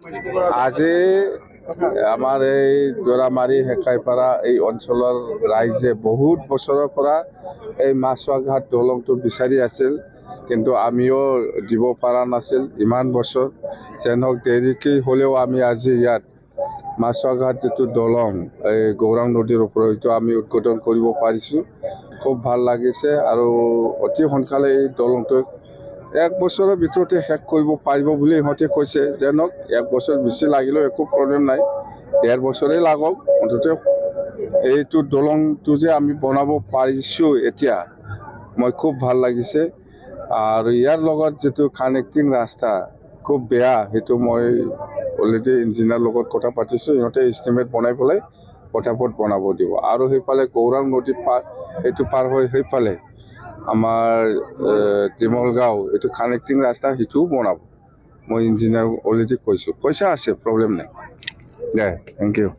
আজি আমাৰ এই দৰামাৰী হেকাইপাৰা এই অঞ্চলৰ ৰাইজে বহুত বছৰৰ পৰা এই মাছুৱা ঘাট দলংটো বিচাৰি আছিল, কিন্তু আমিও দিব পৰা নাছিল ইমান বছৰ। যেন হওক দেৰিকৈ হ'লেও আমি আজি ইয়াত মাছুৱা ঘাট যিটো দলং এই গৌৰাং নদীৰ ওপৰত এইটো আমি উদ্বোধন কৰিব পাৰিছোঁ। খুব ভাল লাগিছে আৰু অতি সোনকালে এই দলংটো 1 বছৰৰ ভিতৰতে শেষ কৰিব পাৰিব বুলি ইহঁতে কৈছে। যেন হওক 1 বছৰ বেছি লাগিলেও একো প্ৰব্লেম নাই, 1.5 বছৰেই লাগক। মুঠতে এইটো দলংটো যে আমি বনাব পাৰিছোঁ এতিয়া, মই খুব ভাল লাগিছে। আৰু ইয়াৰ লগত যিটো কানেক্টিং ৰাস্তা খুব বেয়া, সেইটো মই অলৰেডি ইঞ্জিনিয়াৰৰ লগত কথা পাতিছোঁ। ইহঁতে এষ্টিমেট বনাই পেলাই পটাপট বনাব দিব। আৰু সেইফালে গৌৰাং নদী এইটো পাৰ হৈ সেইফালে আমাৰ টিমল গাঁও এইটো কানেক্টিং ৰাস্তা সেইটোও বনাব। মই ইঞ্জিনিয়াৰ অলৰেডি কৈছোঁ, পইচা আছে, প্ৰব্লেম নাই। দে, থেংক ইউ।